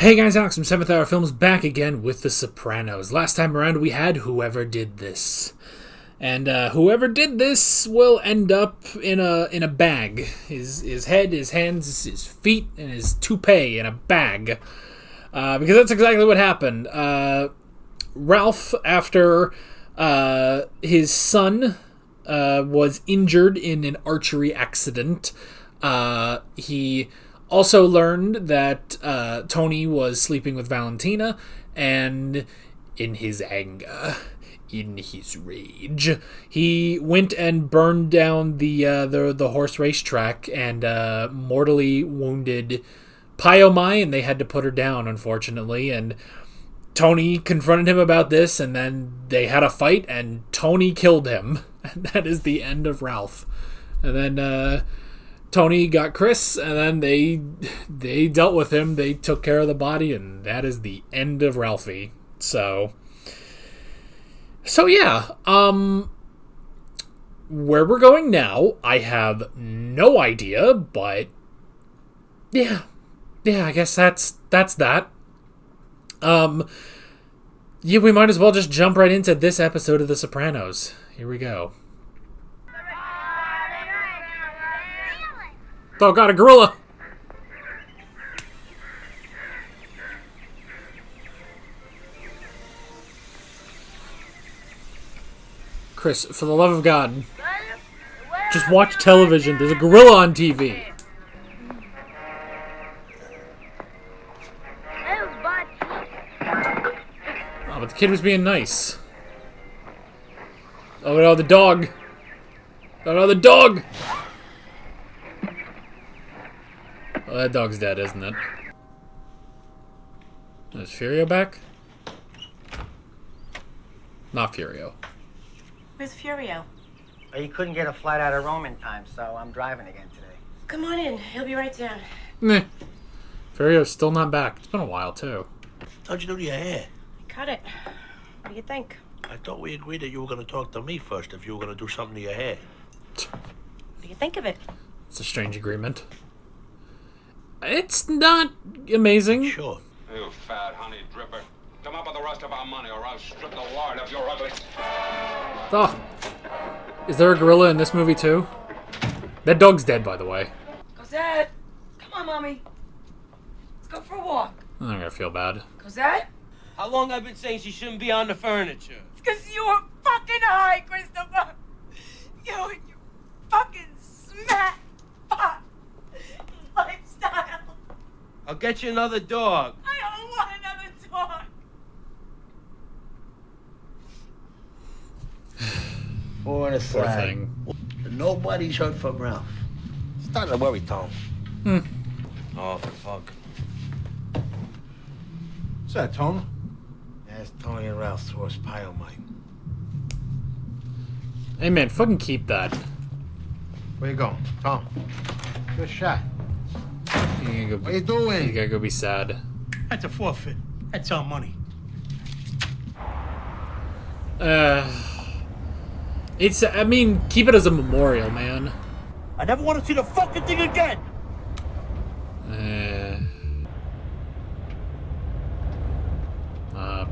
Hey guys, Alex from 7th Hour Films back again with The Sopranos. Last time around we had Whoever Did This. And whoever did this will end up in a bag. His head, his hands, his feet, and his toupee in a bag. Because that's exactly what happened. Ralph, after his son was injured in an archery accident, he also learned that Tony was sleeping with Valentina, and in his anger, in his rage, he went and burned down the horse racetrack and mortally wounded Pyomai, and they had to put her down, unfortunately. And Tony confronted him about this, and then they had a fight, and Tony killed him. And that is the end of Ralph. And then Tony got Chris, and then they dealt with him. They took care of the body, and that is the end of Ralphie. So yeah. Where we're going now, I have no idea, but yeah, I guess that's that. Yeah, we might as well just jump right into this episode of The Sopranos. Here we go. Oh god, a gorilla! Chris, for the love of God, just watch television. There's a gorilla on TV. Oh, but the kid was being nice. Oh no, the dog! Oh no, the dog! Oh, that dog's dead, isn't it? Is Furio back? Not Furio. Where's Furio? He couldn't get a flight out of Rome in time, so I'm driving again today. Come on in. He'll be right down. Meh. Furio's still not back. It's been a while, too. How'd you do to your hair? Cut it. What do you think? I thought we agreed that you were going to talk to me first if you were going to do something to your hair. What do you think of it? It's a strange agreement. It's not amazing. Sure. You fat honey dripper. Come up with the rest of our money or I'll strip the lard of your ugly... Oh. Is there a gorilla in this movie, too? That dog's dead, by the way. Cosette! Come on, Mommy. Let's go for a walk. I'm gonna feel bad. Cosette? How long I've been saying she shouldn't be on the furniture? It's because you were fucking high, Christopher. You and your fucking smack pot lifestyle. I'll get you another dog. I don't want another dog. Poor the Poor thing. Nobody's heard from Ralph. Starting to worry, Tom. Oh, fuck. What's that, Tony? That's Tony and Ralph threw us Pyomite. Hey, man, fucking keep that. Where you going, Tom? Good shot. You What you doing? gotta go be sad. That's a forfeit. That's our money. It's, I mean, keep it as a memorial, man. I never want to see the fucking thing again!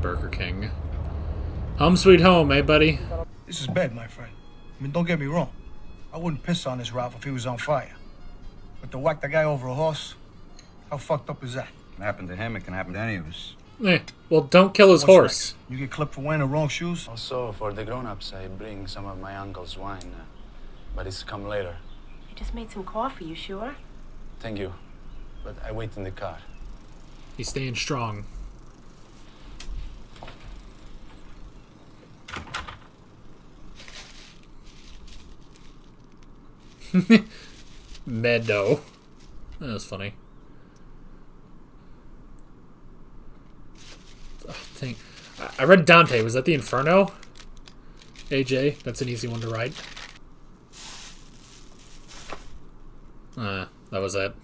Burger King. Home sweet home, eh, buddy? This is bad, my friend. I mean, don't get me wrong. I wouldn't piss on this Ralph if he was on fire. But to whack the guy over a horse, how fucked up is that? It happened to him, it can happen to any of us. Well, don't kill his horse. You get clipped for wearing the wrong shoes? Also, for the grown-ups, I bring some of my uncle's wine, but it's come later. You just made some coffee, you sure? Thank you, but I wait in the car. He's staying strong. Meadow. That was funny. Oh, dang. I read Dante. Was that the Inferno? AJ, that's an easy one to write. That was it.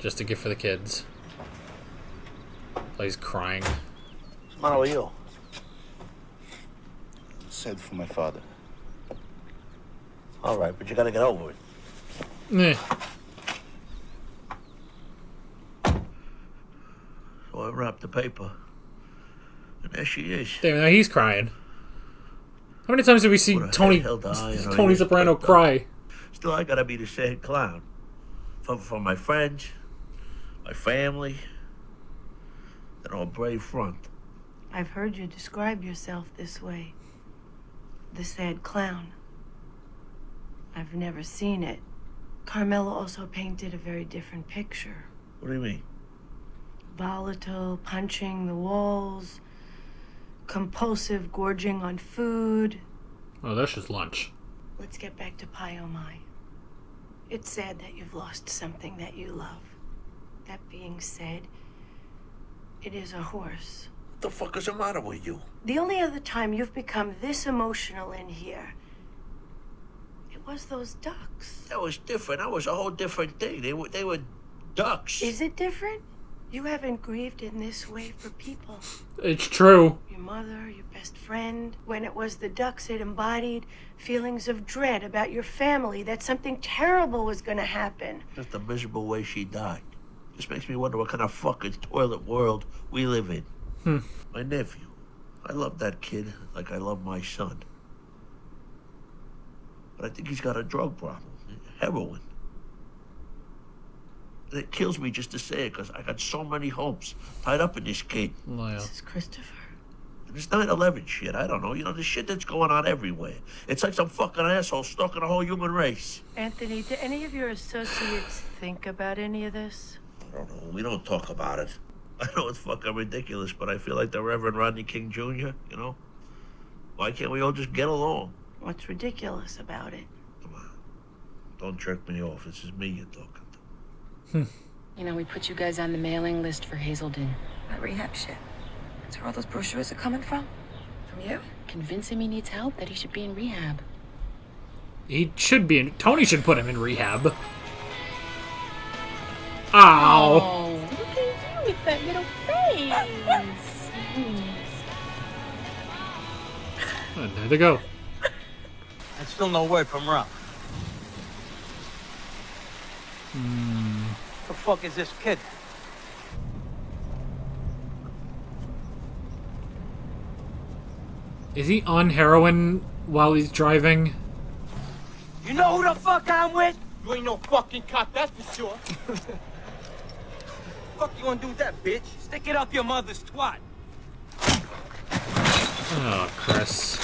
Just a gift for the kids. Oh, he's crying. What's the matter with you? Sad for my father. All right, but you gotta get over it. Eh. unwrapped the paper. And there she is. Damn, now he's crying. How many times did we see What a Tony hell die, you know, Tony you Soprano expect that. cry? Still, I gotta be the sad clown. For my friends, my family, and our brave front. I've heard you describe yourself this way. The sad clown. I've never seen it. Carmela also painted a very different picture. What do you mean? Volatile, punching the walls, compulsive gorging on food. Oh, that's just lunch. Let's get back to Pai Oh My. It's sad that you've lost something that you love. That being said, it is a horse. What the fuck is the matter with you? The only other time you've become this emotional in here, it was those ducks. That was different. That was a whole different thing. They were ducks. Is it different? You haven't grieved in this way for people. It's true. Your mother, your best friend. When it was the ducks, it embodied feelings of dread about your family, that something terrible was going to happen. Just the miserable way she died. This makes me wonder what kind of fucking toilet world we live in. My nephew. I love that kid like I love my son. But I think he's got a drug problem. Heroin. And it kills me just to say it because I got so many hopes tied up in this kid. Oh, yeah. This is Christopher. And this 9/11 shit, I don't know. You know, the shit that's going on everywhere. It's like some fucking asshole stuck in the whole human race. Anthony, do any of your associates think about any of this? I don't know. We don't talk about it. I know it's fucking ridiculous, but I feel like the Reverend Rodney King Jr., you know? Why can't we all just get along? What's ridiculous about it? Come on. Don't jerk me off. This is me you're talking to. You know, we put you guys on the mailing list for Hazelden. That rehab shit. That's where all those brochures are coming from? From you? Convince him he needs help, that he should be in rehab. He should be in... Tony should put him in rehab. Ow! Oh, look at you with that little face. And there they go. And still no word from Ralph. The fuck is this kid? Is he on heroin while he's driving? You know who the fuck I'm with? You ain't no fucking cop, that's for sure. Fuck you gonna do with that, bitch? Stick it up your mother's twat. Oh, Chris.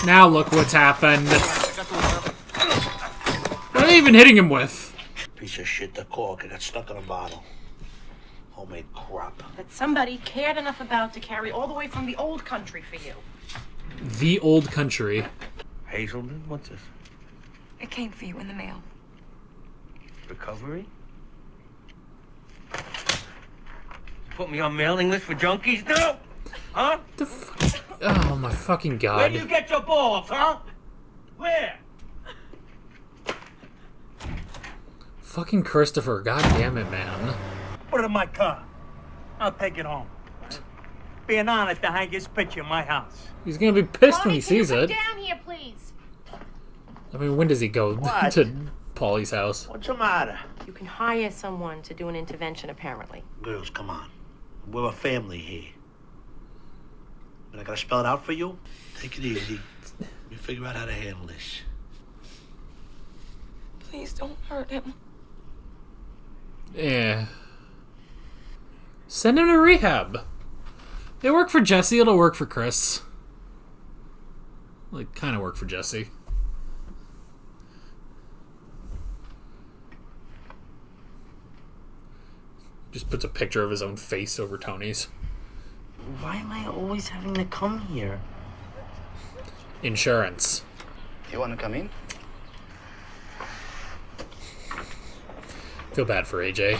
Now look what's happened. What are they even hitting him with? Piece of shit, the cork. I got stuck in a bottle. Homemade crap. That somebody cared enough about to carry all the way from the old country for you. The old country. Hazelden? What's this? It came for you in the mail. Recovery? Put me on mailing list for junkies now? Huh? The fuck? Oh my fucking Where god. do you get your balls, huh? Where? Fucking Christopher, god damn it, man. Put it in my car. I'll take it home. Be an honor to hang his picture in my house. He's gonna be pissed when he sees it. Down here, please. I mean, when does he go What? to Paulie's house? What's the matter? You can hire someone to do an intervention, apparently. Girls, come on. We're a family here. And I gotta spell it out for you? Take it easy. Let me figure out how to handle this. Please don't hurt him. Yeah. Send him to rehab. It worked for Jesse, it'll work for Chris. Like, kind of work for Jesse. Just puts a picture of his own face over Tony's. Why am I always having to come here? Insurance. You want to come in? Feel bad for AJ.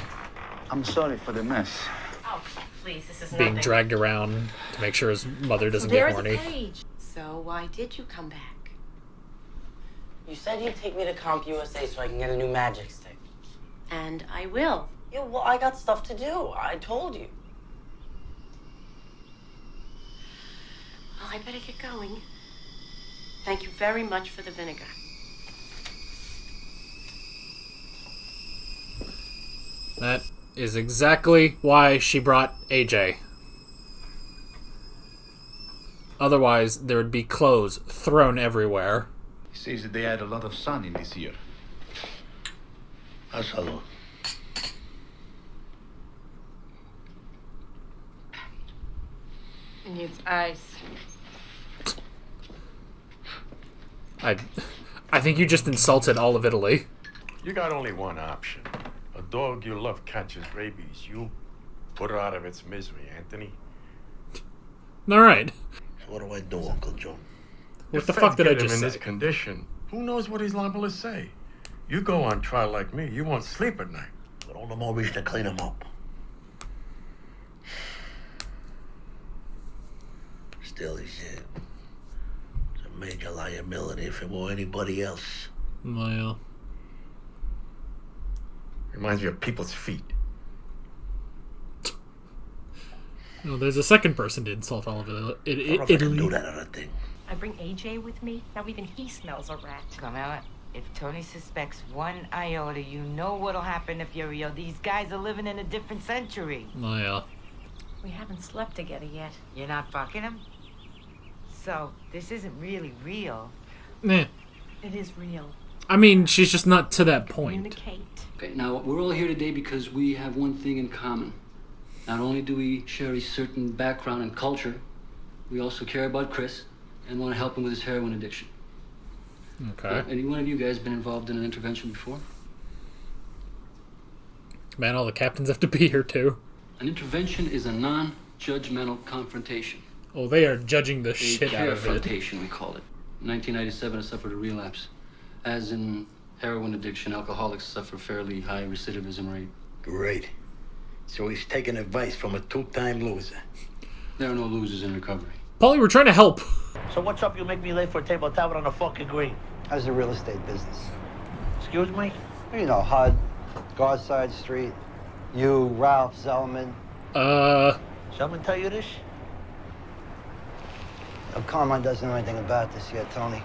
I'm sorry for the mess. Oh, please, this is Being nothing. dragged around to make sure his mother doesn't There get is a horny. page. So why did you come back? You said you'd take me to Comp USA so I can get a new magic stick. And I will. Yeah, well, I got stuff to do. I told you. Well, I better get going. Thank you very much for the vinegar. That is exactly why she brought AJ. Otherwise, there would be clothes thrown everywhere. He says that they had a lot of sun in this year. Salud. It needs ice. I think you just insulted all of Italy. You got only one option. A dog you love catches rabies. You put her out of its misery, Anthony. Alright. So what do I do, Uncle Joe? What the fuck did I just in say? this condition, who knows what he's liable to say? You go on trial like me, you won't sleep at night. But all the more reason to clean him up. Still, he said, it's a major liability if it were anybody else. Well, Reminds me of people's feet. no, there's a second person to insult all of Italy. Do that other thing. I bring AJ with me. Now even he smells a rat. Carmela, if Tony suspects one iota, you know what'll happen if you're real. These guys are living in a different century. Oh, yeah. We haven't slept together yet. You're not fucking him? So, this isn't really real. Eh. It is real. I mean, she's just not to that point. Communicate. Okay, now we're all here today because we have one thing in common. Not only do we share a certain background and culture, we also care about Chris and want to help him with his heroin addiction. Okay. Any one of you guys been involved in an intervention before? Man, all the captains have to be here too. An intervention is a non-judgmental confrontation. Oh, they are judging the shit out of it. Confrontation, we call it. In 1997, I suffered a relapse. As in heroin addiction, alcoholics suffer fairly high recidivism rate. Great. So he's taking advice from a two-time loser. There are no losers in recovery. Paulie, we're trying to help. So what's up? You make me late for a table tavern on the fucking green. How's the real estate business? Excuse me? You know, HUD, Garside Street, you, Ralph, Zellman. Someone tell you this? Well, Carmine doesn't know anything about this yet, Tony.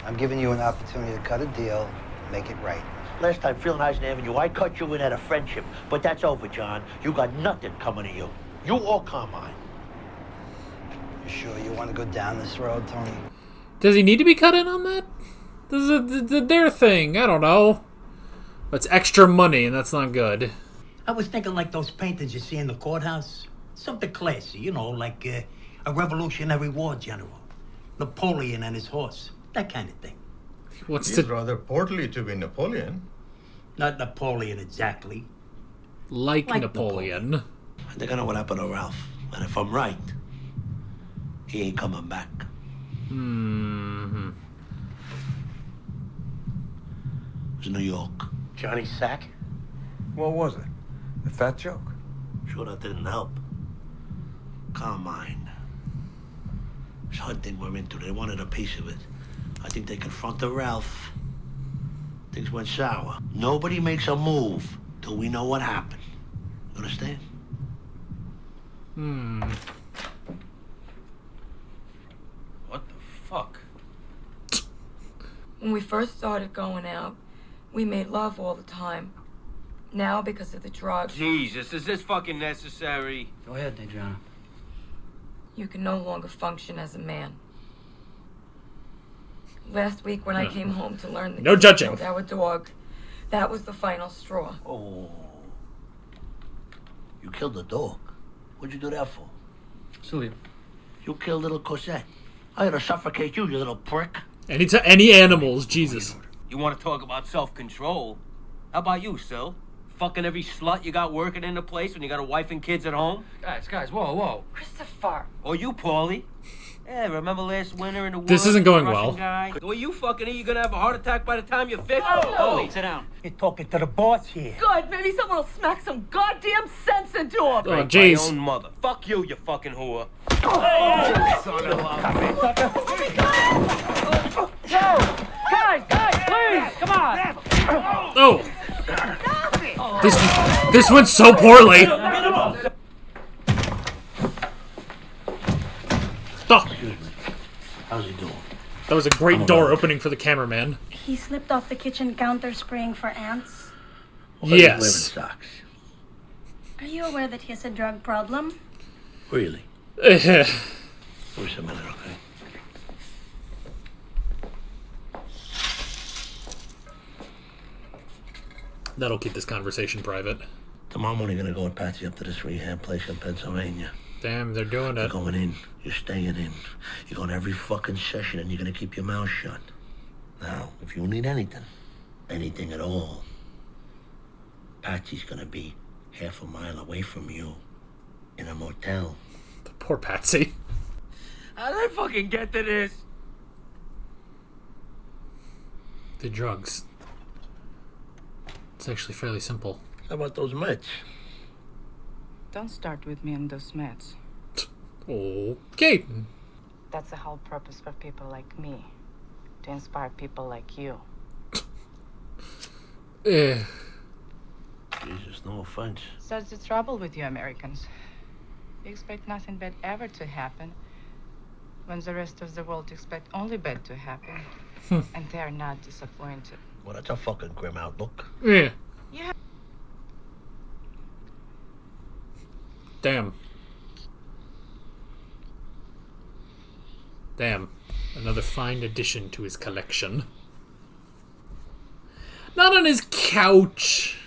I'm giving you an opportunity to cut a deal, make it right. Last time, Phil and Eisen Avenue, I cut you in at a friendship. But that's over, John. You got nothing coming to you. You or Carmine. You sure you want to go down this road, Tony? Does he need to be cut in on that? This is their thing. I don't know. It's extra money, and that's not good. I was thinking like those paintings you see in the courthouse. Something classy, you know, like a Revolutionary War general. Napoleon and his horse. That kind of thing. What's He's rather portly to be Napoleon. Not Napoleon exactly. Like Napoleon. I think I know what happened to Ralph. And if I'm right, he ain't coming back. Mm-hmm. It was New York. Johnny Sack? What was it? The fat joke? Sure that didn't help. Carmine. This HUD thing we're into, they wanted a piece of it. I think they confronted Ralph. Things went sour. Nobody makes a move till we know what happened. You understand? What the fuck? When we first started going out, we made love all the time. Now, because of the drugs, Jesus, is this fucking necessary? Go ahead, Adriana. you can no longer function as a man. Last week when I came home to learn that No you judging. killed our dog, that was the final straw. Oh. You killed the dog. What'd you do that for? Sylvia. You killed little Cosette. I had to suffocate you, you little prick. Any animals, Jesus. You want to talk about self-control? How about you, Sil? Fucking every slut you got working in the place when you got a wife and kids at home? Guys, whoa. Christopher! Or you, Paulie? Yeah, remember last winter in the This woods, isn't going the Russian well. Guy? The way you fucking eat, you're gonna have a heart attack by the time you're 50. Oh, sit down. You're talking to the boss here. Good, maybe someone will smack some goddamn sense into him! Oh, My jeez. own mother. Fuck you, you fucking whore. Son of a... Guys, please, come on! Oh! This went so poorly. Oh, How's he doing? that was a great door opening for the cameraman. He slipped off the kitchen counter spraying for ants. Why are you wearing Yes. socks? Are you aware that he has a drug problem? Really? Wait a minute, okay? That'll keep this conversation private. Tomorrow morning, you're gonna go with Patsy up to this rehab place in Pennsylvania. Damn, they're doing it. You're going in. You're staying in. You're going to every fucking session, and you're gonna keep your mouth shut. Now, if you need anything at all, Patsy's gonna be half a mile away from you in a motel. Poor Patsy. How did I fucking get to this? The drugs. It's actually fairly simple. How about those meds? Don't start with me and those meds. Okay. That's the whole purpose for people like me. To inspire people like you. Eh. Jesus, no offense. So that's the trouble with you Americans. You expect nothing bad ever to happen, when the rest of the world expect only bad to happen. And they're not disappointed. Well, that's a fucking grim outlook. Yeah. Yeah. Damn. Another fine addition to his collection. Not on his couch.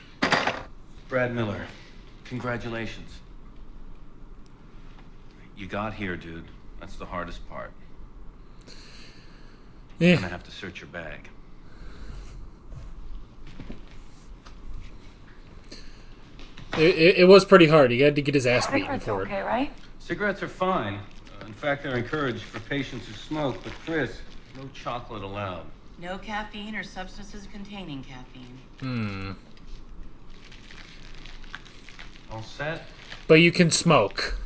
Brad Miller, congratulations. You got here, dude. That's the hardest part. Yeah. I'm gonna have to search your bag. It was pretty hard. He had to get his ass beaten Cigarettes for okay, it. right? Cigarettes are fine. In fact, they're encouraged for patients who smoke. But Chris, no chocolate allowed. No caffeine or substances containing caffeine. All set? But you can smoke.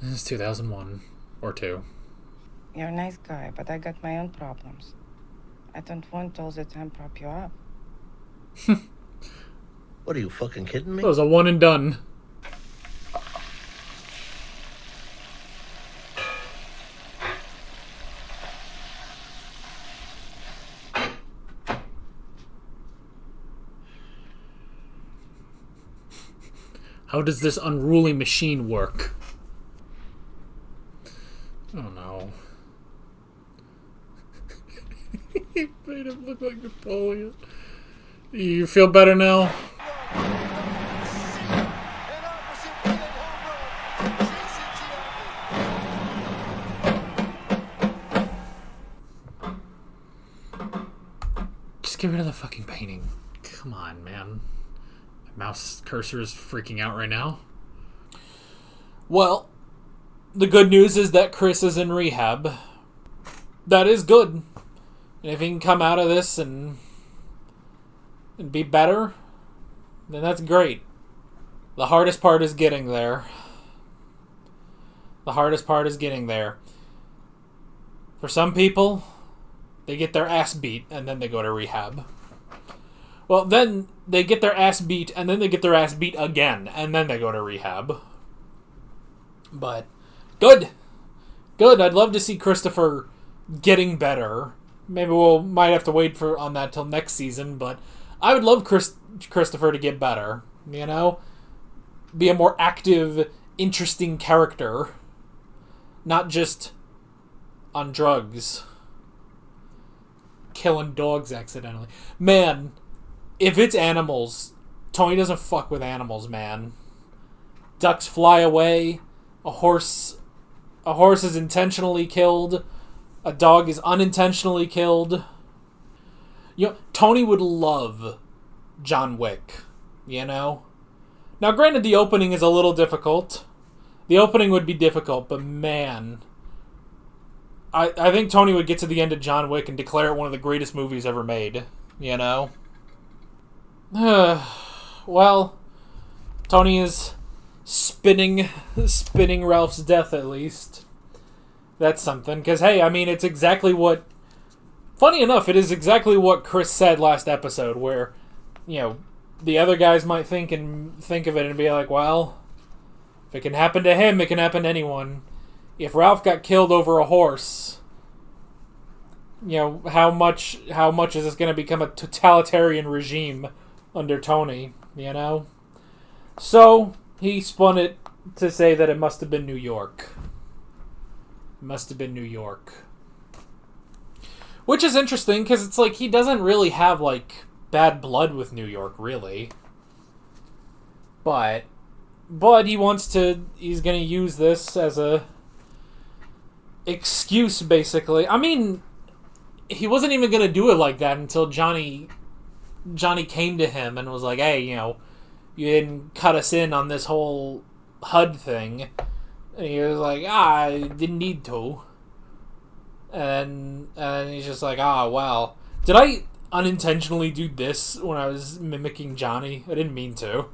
This is 2001 or 2. You're a nice guy, but I got my own problems. I don't want all the time prop you up. What are you fucking kidding me? It was a one and done. How does this unruly machine work? Oh no. He made him look like Napoleon. You feel better now? Just get rid of the fucking painting. Come on, man. My mouse cursor is freaking out right now. Well, the good news is that Chris is in rehab. That is good. And if he can come out of this and be better, then that's great. The hardest part is getting there. The hardest part is getting there. For some people, they get their ass beat and then they go to rehab. Well, then they get their ass beat and then they get their ass beat again and then they go to rehab. But good. Good. I'd love to see Christopher getting better. Maybe might have to wait on that till next season, but I would love Christopher to get better, you know? Be a more active, interesting character. Not just on drugs. Killing dogs accidentally. Man, if it's animals, Tony doesn't fuck with animals, man. Ducks fly away. A horse is intentionally killed. A dog is unintentionally killed. You know, Tony would love John Wick, you know? Now, granted, the opening is a little difficult. The opening would be difficult, but man, I think Tony would get to the end of John Wick and declare it one of the greatest movies ever made, you know? Well, Tony is spinning Ralph's death, at least. That's something, because, hey, I mean, it's exactly what... Funny enough, it is exactly what Chris said last episode, where, you know, the other guys might think of it and be like, well, if it can happen to him, it can happen to anyone. If Ralph got killed over a horse, you know, how much is this going to become a totalitarian regime under Tony, you know? So he spun it to say that it must have been New York. Must have been New York. Which is interesting, because it's like he doesn't really have, like, bad blood with New York, really. But he wants to... He's going to use this as a excuse, basically. I mean, he wasn't even going to do it like that until Johnny came to him and was like, hey, you know, you didn't cut us in on this whole HUD thing. And he was like, I didn't need to. And he's just like, well. Did I unintentionally do this when I was mimicking Johnny? I didn't mean to.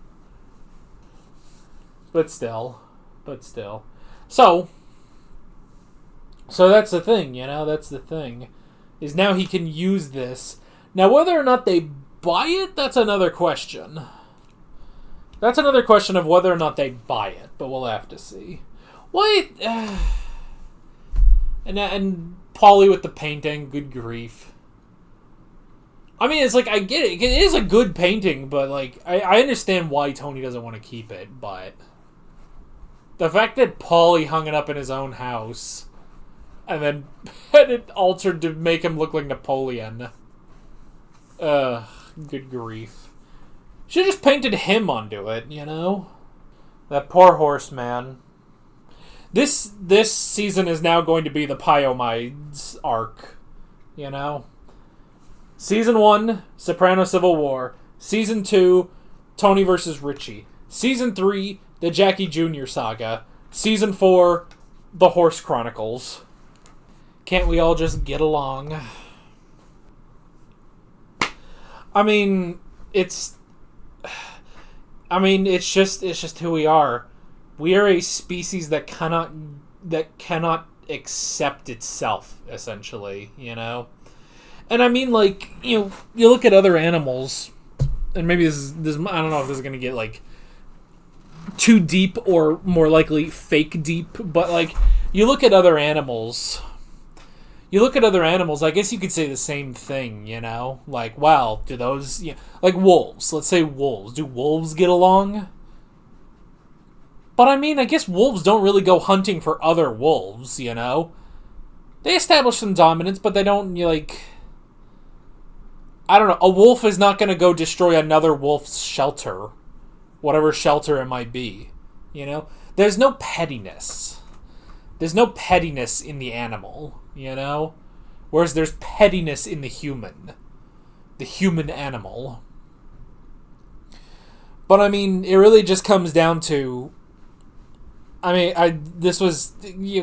But still. So that's the thing, you know? That's the thing. Is now he can use this. Now, whether or not they buy it, that's another question. That's another question of whether or not they buy it, but we'll have to see. What? And Paulie with the painting, good grief. I mean, it's like, I get it. It is a good painting, but, like, I understand why Tony doesn't want to keep it, but the fact that Paulie hung it up in his own house and then had it altered to make him look like Napoleon. Good grief. Should've just painted him onto it, you know? That poor horse, man. This season is now going to be the Pyomides arc, you know? Season 1, Soprano Civil War. Season 2, Tony versus Richie. Season 3, the Jackie Jr. saga. Season 4, the Horse Chronicles. Can't we all just get along? I mean, it's just who we are. We are a species that cannot accept itself, essentially, you know? And I mean, like, you know, you look at other animals, and maybe this I don't know if this is going to get, like, too deep or more likely fake deep, but, like, you look at other animals, I guess you could say the same thing, you know? Like, wow, do those... You know, like wolves. Let's say wolves. Do wolves get along? But, I mean, I guess wolves don't really go hunting for other wolves, you know? They establish some dominance, but they don't, like... I don't know. A wolf is not going to go destroy another wolf's shelter. Whatever shelter it might be. You know? There's no pettiness. There's no pettiness in the animal. You know? Whereas there's pettiness in the human. The human animal. But I mean, it really just comes down to... I mean, this was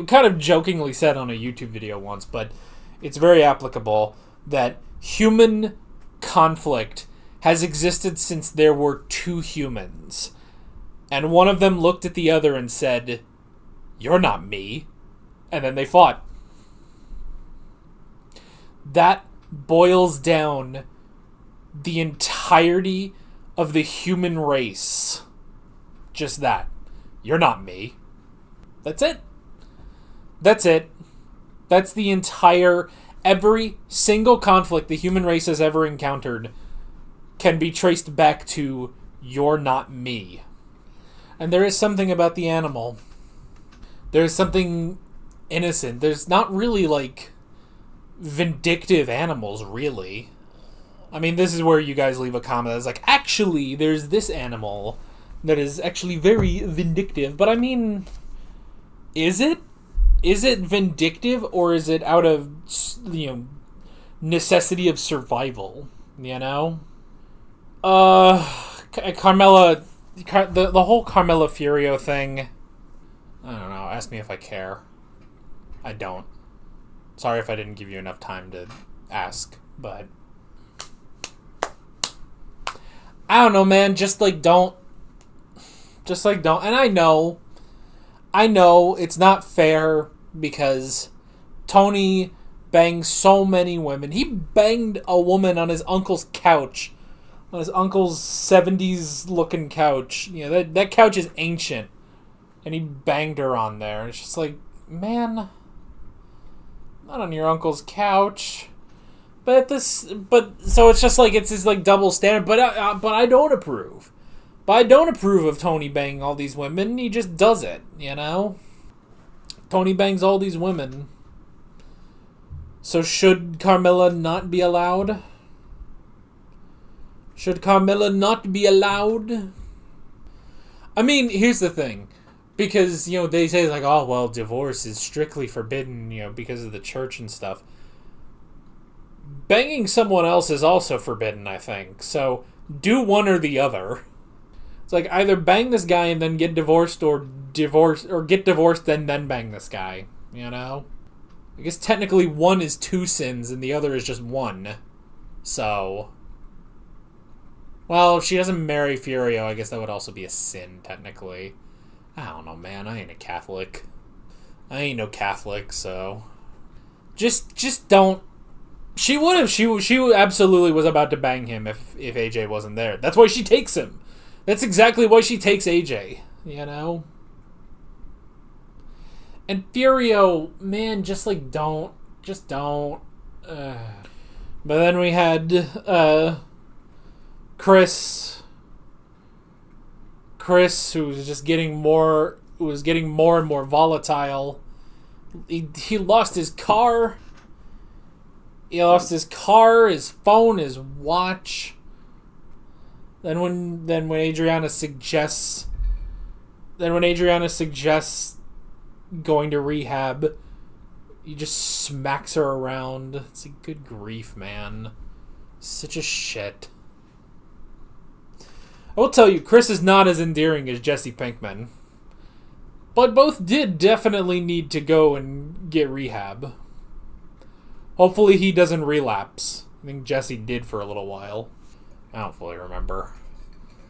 kind of jokingly said on a YouTube video once, but it's very applicable that human conflict has existed since there were two humans. And one of them looked at the other and said, "You're not me." And then they fought. That boils down the entirety of the human race. Just that. You're not me. That's it. That's it. That's the entire... Every single conflict the human race has ever encountered can be traced back to, you're not me. And there is something about the animal. There's something innocent. There's not really, like, vindictive animals, really. I mean, this is where you guys leave a comment that's like, actually, there's this animal that is actually very vindictive. But I mean, is it? Is it vindictive, or is it out of, you know, necessity of survival? You know? Carmela... The whole Carmela Furio thing... I don't know. Ask me if I care. I don't. Sorry if I didn't give you enough time to ask, but... I don't know, man. Just, like, don't... Just, like, don't... And I know it's not fair because Tony banged so many women. He banged a woman on his uncle's couch. On his uncle's 70s looking couch. You know, that couch is ancient. And he banged her on there. It's just like, man, not on your uncle's couch. So it's just like, it's this like double standard, but I don't approve. But I don't approve of Tony banging all these women. He just does it, you know? Tony bangs all these women. So should Carmilla not be allowed? Should Carmilla not be allowed? I mean, here's the thing. Because, you know, they say, like, oh, well, divorce is strictly forbidden, you know, because of the church and stuff. Banging someone else is also forbidden, I think. So, do one or the other. It's like, either bang this guy and then get divorced, or get divorced and then bang this guy, you know? I guess technically one is 2 sins and the other is just 1. So... Well, if she doesn't marry Furio, I guess that would also be a sin, technically. I don't know, man. I ain't a Catholic. I ain't no Catholic, so... Just don't... She would have. She absolutely was about to bang him if AJ wasn't there. That's why she takes him. That's exactly why she takes AJ, you know? And Furio, man, just, like, don't. Just don't. But then we had, Chris, who was just getting more and more volatile. He lost his car. He lost his car, his phone, his watch. Then when Adriana suggests going to rehab, he just smacks her around. It's like, good grief, man. Such a shit. I will tell you, Chris is not as endearing as Jesse Pinkman. But both did definitely need to go and get rehab. Hopefully he doesn't relapse. I think Jesse did for a little while. I don't fully remember.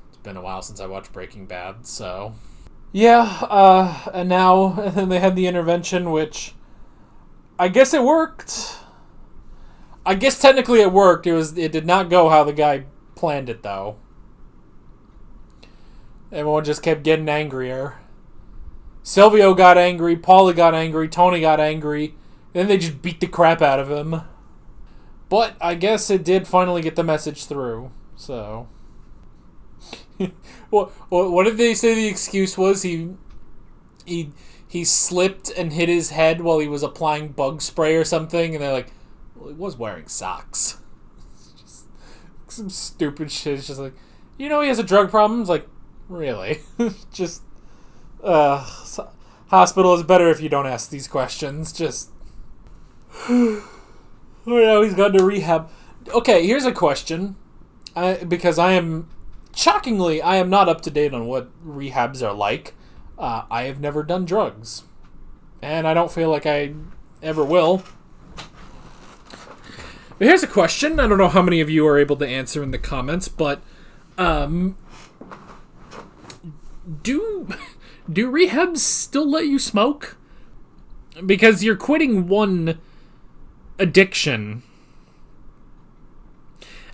It's been a while since I watched Breaking Bad, so... Yeah, and now they had the intervention, which... I guess it worked. I guess technically it worked. It did not go how the guy planned it, though. Everyone just kept getting angrier. Silvio got angry, Paulie got angry, Tony got angry. Then they just beat the crap out of him. But I guess it did finally get the message through. So... what did they say the excuse was? He slipped and hit his head while he was applying bug spray or something, and they're like, well, he was wearing socks. Just some stupid shit. It's just like, you know he has a drug problem? It's like, really? Just, hospital is better if you don't ask these questions. Just, oh no, he's gone to rehab. Okay, here's a question. Because I am not up to date on what rehabs are like. I have never done drugs. And I don't feel like I ever will. But here's a question. I don't know how many of you are able to answer in the comments, but do rehabs still let you smoke? Because you're quitting one addiction.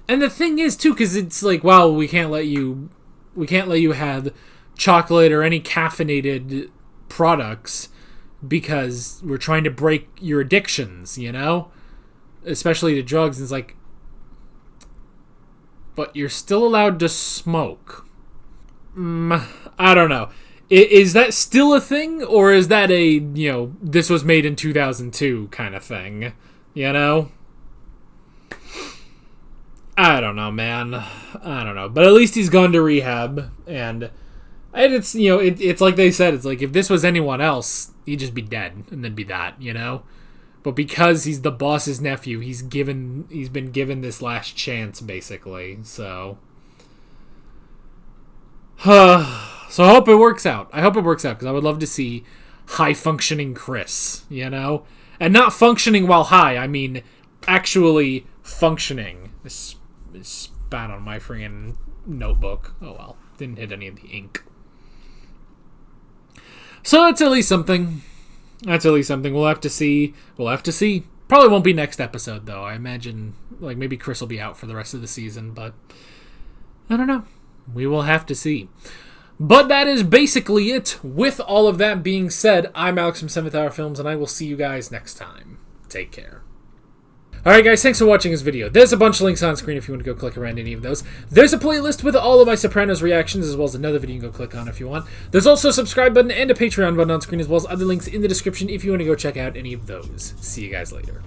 And the thing is, too, because it's like, wow, we can't let you have chocolate or any caffeinated products because we're trying to break your addictions, you know? Especially to drugs. It's like, but you're still allowed to smoke. I don't know. Is that still a thing? Or is that a, you know, this was made in 2002 kind of thing? You know? I don't know, man. I don't know. But at least he's gone to rehab. And it's, you know, it's like they said. It's like, if this was anyone else, he'd just be dead. And then be that, you know? But because he's the boss's nephew, he's been given this last chance, basically. So... so I hope it works out. Because I would love to see high-functioning Chris, you know? And not functioning while high. I mean, actually functioning. This spat on my friggin' notebook. Oh well. Didn't hit any of the ink. So that's at least something. We'll have to see. Probably won't be next episode, though. I imagine, like, maybe Chris will be out for the rest of the season, but I don't know. We will have to see. But that is basically it. With all of that being said, I'm Alex from 7th Hour Films, and I will see you guys next time. Take care. Alright guys, thanks for watching this video. There's a bunch of links on screen if you want to go click around any of those. There's a playlist with all of my Sopranos reactions, as well as another video you can go click on if you want. There's also a subscribe button and a Patreon button on screen, as well as other links in the description if you want to go check out any of those. See you guys later.